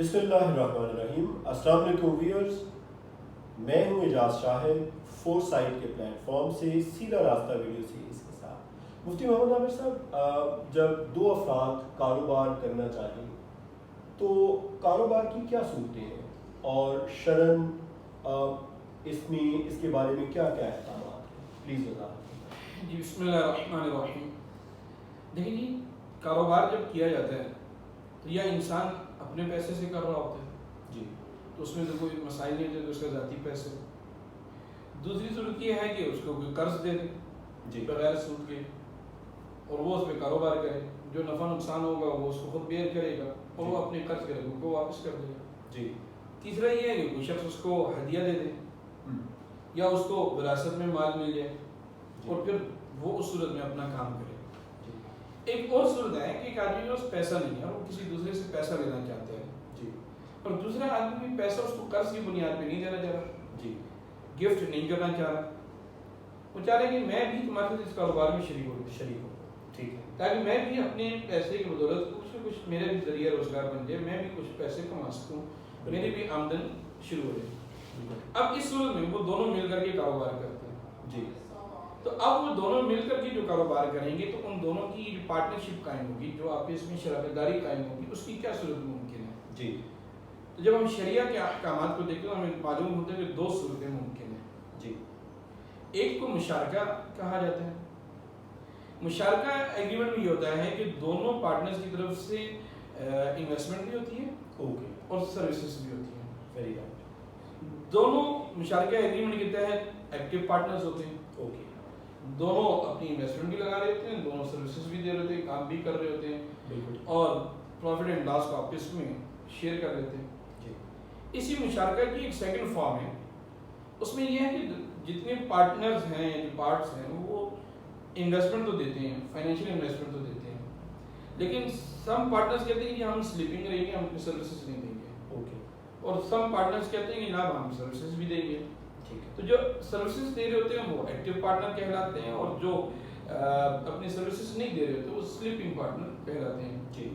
بسم اللہ الرحمن الرحیم. السلام علیکم ویورز، میں ہوں اعجاز شاہد فور سائٹ کے پلیٹ فارم سے سیدھا راستہ ویڈیو سیریز کے ساتھ. مفتی محمد عامر صاحب، جب دو افراد کاروبار کرنا چاہیں تو کاروبار کی کیا صورتیں ہیں اور شرعاً اس کے بارے میں کیا کیا احکامات ہیں؟ پلیز بتائیں. جی بسم اللہ الرحمن الرحیم. دیکھیں جی، کاروبار جب کیا جاتا ہے تو یا انسان اپنے پیسے سے کر رہا ہوتا ہے جی، تو اس میں تو کوئی مسائل نہیں ہوتے، تو اس کا ذاتی پیسے. دوسری صورت یہ ہے کہ اس کو کوئی قرض دے دے جی، بغیر سود کے اور وہ اس پہ کاروبار کرے. جو نفع نقصان ہوگا وہ اس کو خود بیئر کرے گا اور وہ اپنے قرض کے رقم کو واپس کر دے گا. جی. تیسرا یہ ہے کہ کوئی شخص اس کو ہدیہ دے دے یا اس کو وراثت میں مال مل جائے اور پھر وہ اس صورت میں اپنا کام کرے. ایک اور صورت ہے کہ ایک آدمی کے پاس پیسہ نہیں ہے اور وہ کسی دوسرے سے پیسہ لینا چاہتا ہے جی، اور دوسرا آدمی بھی پیسہ اس کو قرض کی بنیاد پہ نہیں دینا چاہ رہا، جی، گفٹ نہیں کرنا چاہ رہا. وہ چاہ رہے کہ میں بھی تمہارے ساتھ اس کاروبار میں شریک ہوں ٹھیک ہے. تاکہ میں بھی اپنے پیسے کی بدولت کچھ نہ کچھ میرا بھی ذریعہ روزگار بن جائے، میں بھی کچھ پیسے کما سکوں، میری بھی آمدن شروع ہو جائے. اب اس صورت میں وہ دونوں مل کر کے کاروبار کرتے ہیں. جی. تو اب وہ دونوں مل کر کے جو کاروبار کریں گے تو ان دونوں کی جو پارٹنرشپ قائم ہوگی، جو آپس میں شراکت داری قائم ہوگی، اس کی کیا صورت ممکن ہے. جی. تو جب ہم شریعہ کے احکامات کو دیکھتے ہیں ہمیں معلوم ہوتا ہے کہ دو صورتیں ممکن ہیں. جی. ایک کو مشارکہ کہا جاتا ہے. مشارکہ ایگریمنٹ بھی ہوتا ہے کہ دونوں پارٹنرز کی طرف سے انویسٹمنٹ بھی ہوتی ہے اوکے اور سروسز بھی ہوتی ہیں. Very good. دونوں مشارکہ ایگریمنٹ کے تحت ایکٹیو پارٹنرز ہوتے ہیں. اوکے. دونوں اپنی انویسٹمنٹ بھی لگا رہے ہوتے ہیں، دونوں سروسز بھی دے رہے ہوتے ہیں، کام بھی کر رہے ہوتے ہیں بالکل. اور پروفٹ اینڈ لاس کو آپس میں شیئر کر لیتے ہیں. جی. اسی مشارکہ کی ایک سیکنڈ فارم ہے. اس میں یہ ہے کہ جتنے پارٹنرز ہیں، جو پارٹس ہیں، وہ انویسٹمنٹ تو دیتے ہیں، فائنینشیل انویسٹمنٹ تو دیتے ہیں، لیکن سم پارٹنرز کہتے ہیں کہ ہم سلیپنگ رہیں گے، ہم اپنی سروسز نہیں دیں گے. اوکے. اور سم پارٹنرز کہتے ہیں کہ جناب ہم سروسز بھی دیں گے. ٹھیک ہے. تو جو سروسز دے رہے ہوتے ہیں وہ ایکٹیو پارٹنر کہلاتے ہیں اور جو اپنی سروسز نہیں دے رہے ہوتے وہ سلیپنگ پارٹنر کہلاتے ہیں. جی.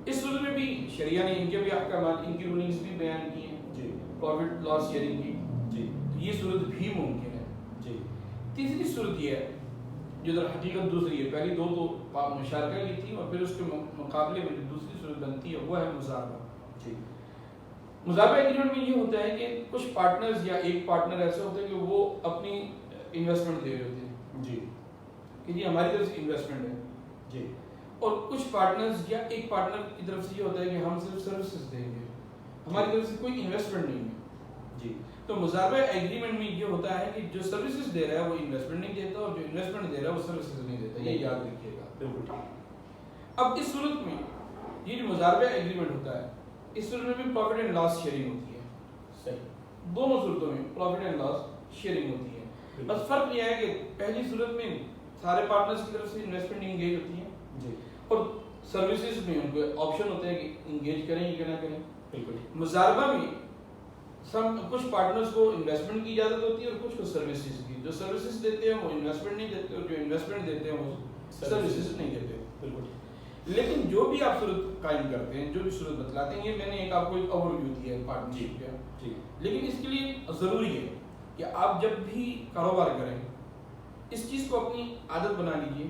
اس صورت میں بھی شریعہ نے ان کے بھی احکامات، ان کی رولنگز بھی بیان کی ہیں. جی. پروفٹ لاس شیئرنگ کی. جی. تو یہ صورت بھی ممکن ہے. جی. تیسری صورت یہ ہے جو در حقیقت دوسری ہے. پہلی دو تو مشارکہ کی تھی اور پھر اس کے مقابلے میں جو دوسری صورت بنتی ہے وہ ہے مضاربہ. جی. مضاربہ ایگریمنٹ میں یہ ہوتا ہے کہ کچھ پارٹنرز یا ایک پارٹنر ایسے ہوتے ہیں کہ وہ اپنی انویسٹمنٹ دے رہے ہوتے ہیں جی. کہ جی ہماری طرف سے انویسٹمنٹ ہے. جی. اور کچھ پارٹنرز یا ایک پارٹنر کی طرف سے یہ ہوتا ہے کہ ہم صرف سروسز دیں گے، ہماری طرف سے کوئی انویسٹمنٹ نہیں ہے. جی. تو مضاربہ ایگریمنٹ میں یہ ہوتا ہے کہ جو سروسز دے رہا ہے وہ انویسٹمنٹ نہیں دیتا اور جو انویسٹمنٹ دے رہا ہے وہ سروسز نہیں دیتا. یہ یاد رکھیے گا. بالکل. اب اس صورت میں یہ جو مضاربہ ایگریمنٹ ہوتا ہے اس صورت میں بھی پروفٹ اینڈ لاس شیئرنگ ہوتی ہے. صحیح. دونوں صورتوں میں پروفٹ اینڈ لاس شیئرنگ ہوتی ہے. بس فرق یہ ہے کہ پہلی صورت میں سارے پارٹنرز کی طرف سے انویسٹمنٹ انگیج ہوتی ہے جی. اور سروسز میں ان کو آپشن ہوتا ہے کہ انگیج کریں یا نہ کریں. بالکل. مضاربہ میں کچھ پارٹنرز کو انویسٹمنٹ کی اجازت ہوتی ہے اور کچھ کو سروسز کی. جو سروسز دیتے ہیں وہ انویسٹمنٹ نہیں دیتے اور جو انویسٹمنٹ دیتے ہیں وہ سروسز نہیں دیتے. بالکل. لیکن جو بھی آپ صورت قائم کرتے ہیں، جو بھی صورت بتلاتے ہیں، یہ میں نے ایک آپ کو ایک اوور ویو دیا ہے پارٹنرشپ کا. جی. لیکن اس کے لیے ضروری ہے کہ آپ جب بھی کاروبار کریں اس چیز کو اپنی عادت بنا لیجیے،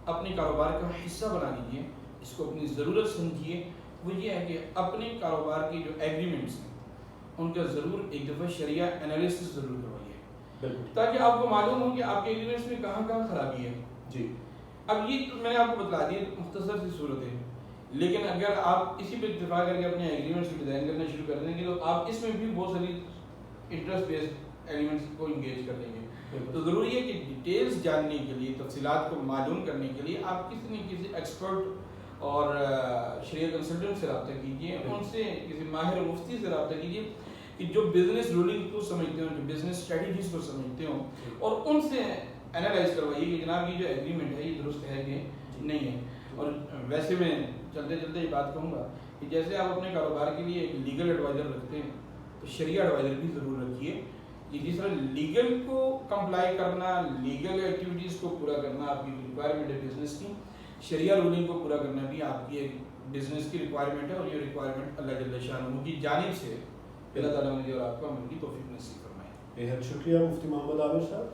اپنے کاروبار کا حصہ بنا لیجیے، اس کو اپنی ضرورت سمجھیے. وہ یہ ہے کہ اپنے کاروبار کی جو ایگریمنٹس ہیں ان کا ضرور ایک دفعہ شریعہ انالیسس ضرور کروائیے. بالکل. تاکہ آپ کو معلوم ہو کہ آپ کے ایگریمنٹس میں کہاں کہاں خرابی ہے. جی. اب یہ میں نے آپ کو بتلا دی مختصر سی صورت ہے، لیکن اگر آپ اسی پہ اتفاق کر کے اپنے ایگریمنٹس کو ڈیزائن کرنا شروع کر دیں گے تو آپ اس میں بھی بہت ساری انٹرسٹ بیسڈ ایلیمنٹس کو انگیج کر لیں گے. تو ضروری ہے کہ ڈیٹیلز جاننے کے لیے، تفصیلات کو معلوم کرنے کے لیے آپ کسی نہ کسی ایکسپرٹ اور شریعہ کنسلٹنٹ سے رابطہ کیجیے، ان سے کسی ماہر مفتی سے رابطہ کیجیے کہ جو بزنس رولنگ کو سمجھتے ہوں، جو بزنس اسٹریٹجیز کو سمجھتے ہوں، اور ان سے انالائز کروائیے کہ جناب یہ جو ایگریمنٹ ہے یہ درست ہے کہ نہیں ہے. اور ویسے میں چلتے چلتے یہ بات کہوں گا کہ جیسے آپ اپنے کاروبار کے لیے ایک لیگل ایڈوائزر رکھتے ہیں تو شریعہ ایڈوائزر بھی ضرور رکھیے. کہ جس طرح لیگل کو کمپلائی کرنا، لیگل ایکٹیویٹیز کو پورا کرنا آپ کی ریکوائرمنٹ ہے بزنس کی، شریعہ رولنگ کو پورا کرنا بھی آپ کی ایک بزنس کی ریکوائرمنٹ ہے اور یہ ریکوائرمنٹ اللہ جل شانہ کی جانب سے اللہ تعالیٰ مجھے اور آپ کو عمل کی توفیق نصیب فرمائے. بہت شکریہ مفتی محمد عامر صاحب.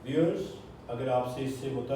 ویورز، اگر آپ سے اس سے متعلق